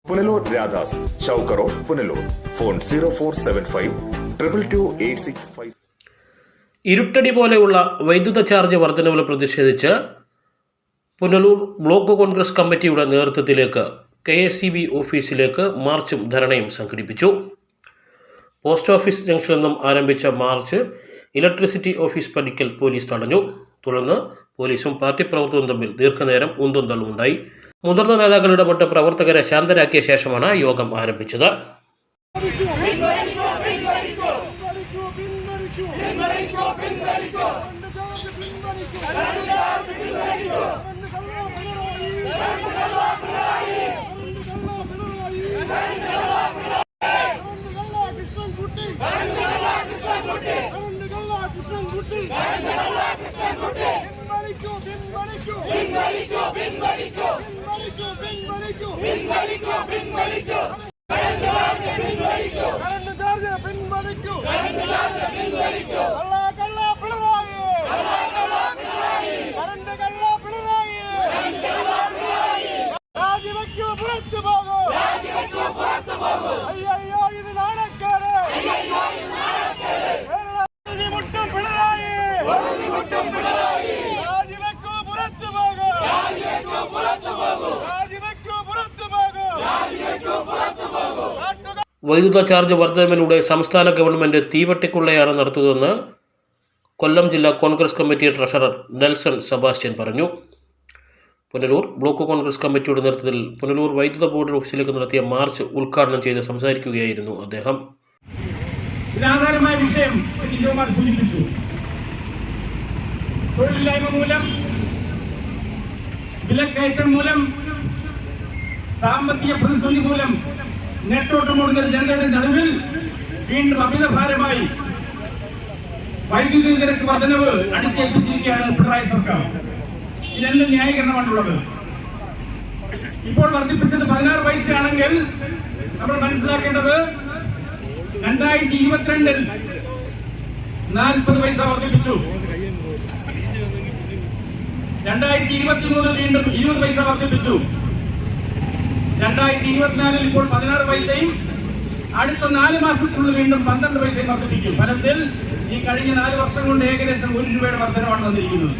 Punalur Radhas Chowk road Punalur. Phone 0475 222 865. ഇരുട്ടടി പോലെയുള്ള വൈദ്യുത charge വർധനവിൽ പ്രതിഷേധിച്ച് പുനലൂർ ബ്ലോക്ക് കോൺഗ്രസ് കമ്മിറ്റിയുടെ നേതൃത്വത്തിലേക്ക് KSEB ഓഫീസിലേക്ക് മാർച്ചും ധരണയും സംഘടിപ്പിച്ചു. പോസ്റ്റ് ഓഫീസ് ജംഗ്ഷനിൽ നിന്നും ആരംഭിച്ച മാർച്ച് ഇലക്ട്രിസിറ്റി ഓഫീസ് പടിക്കൽ പോലീസ് തടഞ്ഞു. തുടർന്ന് പോലീസും പാർട്ടി പ്രവർത്തകരും തമ്മിൽ ദീർഘനേരം ഉന്തും തള്ളുമുണ്ടായി. മുതിർന്ന നേതാക്കൾ ഇടപെട്ട് പ്രവർത്തകരെ ശാന്തരാക്കിയ ശേഷമാണ് യോഗം ആരംഭിച്ചത്. വൈദ്യുത ചാർജ് വർധനവിലൂടെ സംസ്ഥാന ഗവൺമെൻറ് തീവട്ടിക്കൊള്ളയാണ് നടത്തുന്നതെന്ന് കൊല്ലം ജില്ലാ Congress committee treasurer Nelson Sebastian പറഞ്ഞു. പുനലൂർ ബ്ലോക്ക് കോൺഗ്രസ് കമ്മിറ്റിയുടെ നേതൃത്വത്തിൽ പുനലൂർ വൈദ്യുത ബോർഡ് ഓഫീസിലേക്ക് നടത്തിയ മാർച്ച് ഉദ്ഘാടനം ചെയ്ത് സംസാരിക്കുകയായിരുന്നു അദ്ദേഹം. വിഷയം സൂചിപ്പിച്ചു. തൊഴിലില്ലായ്മ മൂലം, വിലക്കയറ്റം മൂലം, സാമ്പത്തിക പ്രതിസന്ധി മൂലം നെട്ടോട്ടമോടുന്ന ജനതയുടെ നടുവിൽ വീണ്ടും അമിതഭാരമായി വൈദ്യുതി നിരക്ക് വർധനവ് അടിച്ചേൽപ്പിച്ചിരിക്കുകയാണ് പിണറായി സർക്കാർ. ഇതിനെന്ത് ന്യായീകരണമാണുള്ളത്? ഇപ്പോൾ വർദ്ധിപ്പിച്ചത് 16 പൈസയാണെങ്കിൽ നമ്മൾ മനസ്സിലാക്കേണ്ടത് 2022 40 പൈസ വർദ്ധിപ്പിച്ചു. 2023 വീണ്ടും 20 പൈസ വർദ്ധിപ്പിച്ചു. 2024 ഇപ്പോൾ 16 പൈസയും അടുത്ത 4 മാസത്തിനുള്ളിൽ വീണ്ടും 12 പൈസയും വർദ്ധിപ്പിക്കും. ഫലത്തിൽ ഈ കഴിഞ്ഞ 4 വർഷം കൊണ്ട് ഏകദേശം 1 രൂപയുടെ വർധനമാണ് വന്നിരിക്കുന്നത്.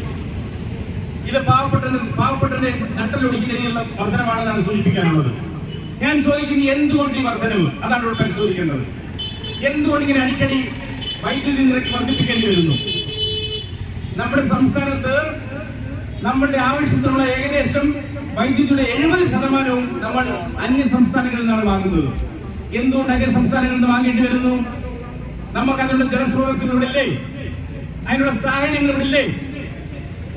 ഇത് പാവപ്പെട്ടവരുടെ നട്ടലൊടിക്കുന്ന രീതിയിലുള്ള വർധനമാണെന്നാണ് സൂചിപ്പിക്കാനുള്ളത്. ഞാൻ ചോദിക്കുന്നത് എന്തുകൊണ്ട് ഈ വർധനവ്? അതാണ് ഇവിടെ പരിശോധിക്കേണ്ടത്. എന്തുകൊണ്ട് ഇങ്ങനെ അടിക്കടി വൈദ്യുതി നിരക്ക് വർദ്ധിപ്പിക്കേണ്ടി വരുന്നു? നമ്മുടെ സംസ്ഥാനത്ത് നമ്മളുടെ ആവശ്യത്തിനുള്ള ഏകദേശം വൈദ്യുതിയുടെ 70% നമ്മൾ അന്യ സംസ്ഥാനങ്ങളിൽ നിന്നാണ് വാങ്ങുന്നത്. എന്തുകൊണ്ട് അന്യ സംസ്ഥാനങ്ങളിൽ നിന്ന് വാങ്ങേണ്ടി വരുന്നു? നമുക്ക് അതിനുള്ള ജലസ്രോതസ്സുകളില്ലേ? അതിനുള്ള സാഹചര്യങ്ങളില്ലേ?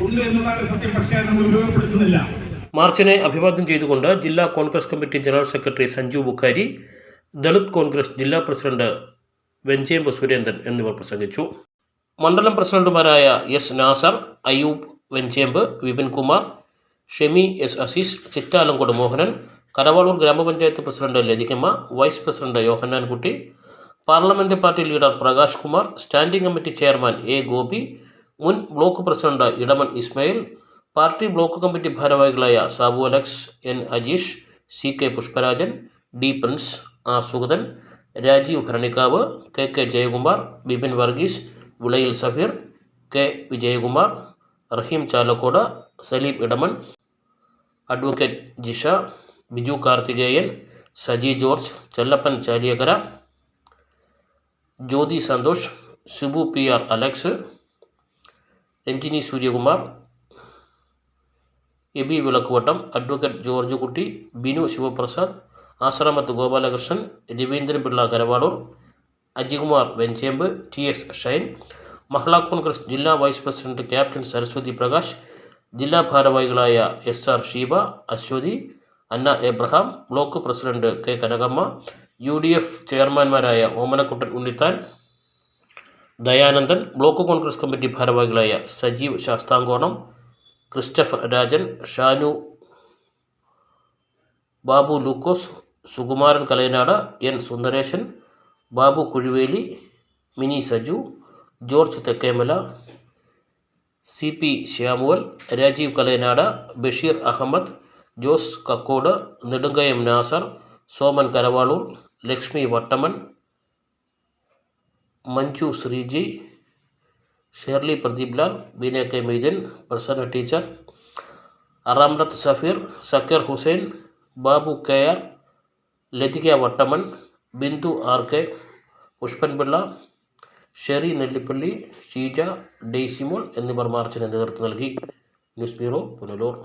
ഉണ്ട് എന്നതാണ് സത്യം. പക്ഷേ നമ്മൾ ഉപയോഗപ്പെടുത്തുന്നില്ല. മാർച്ചിനെ അഭിവാദ്യം ചെയ്തുകൊണ്ട് ജില്ലാ Congress committee general secretary Sanju Bukhari, Dalit Congress ജില്ലാ പ്രസിഡന്റ് വെഞ്ചേമ്പ് സുരേന്ദ്രൻ എന്നിവർ പ്രസംഗിച്ചു. മണ്ഡലം പ്രസിഡന്റുമാരായ S Nasar, Ayyoob Venchempu, Vipin Kumar, Shemi S Azeez, Chittalamcode Mohanan, Karavaloor gram panchayat president Lathikamma, vice president Yohannankutty, parliament party leader Prakash Kumar, standing committee chairman A Gopi, മുൻ block president Edamon Ismail, party block committee ഭാരവാഹികളായ Sabu Alex, N Ajeesh, CK Pushparajan, D Prince, R Sugathan, Rajeev Bharanikkavu, KK Jayakumar, Bipin Varghese, Vilayil Safeer, K Vijayakumar, Raheem Chalakode, Saleem Edamon, advocate Jisha, Biju Karthikeyan, Saji George, Chellappan Chaliyakara, Jyothi Santhosh, Shubhu PR Alex, Ranjini Suryakumar, Eby Vilakkuvattam, advocate George Kutty, Binu Sivaprasad, ആശ്രാമത്ത് Gopalakrishnan, Raveendran Pillai Karavaloor, Ajikumar Venchemp, TS Shine, Mahila Congress ജില്ലാ vice president captain Saraswathi Prakash, ജില്ലാ ഭാരവാഹികളായ SR Sheeba, Aswathy, Anna Abraham, block president K Kanakamma, UDF ചെയർമാൻമാരായ Omanakuttan Unnithan, Dayanandan, block Congress committee ഭാരവാഹികളായ Sajeev Sasthamkonam, Christopher Rajan, Shanu, Babu Lukose, Sukumaran Kalayanad, N Sundaresan, Babu Kuzhuveli, Mini Saju, George Thekkemala, CP Samuel, Rajeev Kalayanad, Basheer Ahammed, Jose Kakkode, Nedumkayam Nasar, Soman Karavaloor, Lakshmi Vattamon, Manju Sreeji, Shirley Pradeep Lal, Beena K Moideen, Prasanna teacher, Ramlath Safeer, Sakeer Hussain, Babu കെയർ, Lathika Vattamon, Bindu R K, Pushpan Pillai, Sherry Nellippally, Sheeja, Daisymol എന്നിവർ മാർച്ചിന് നേതൃത്വം നൽകി. News bureau, Punalur.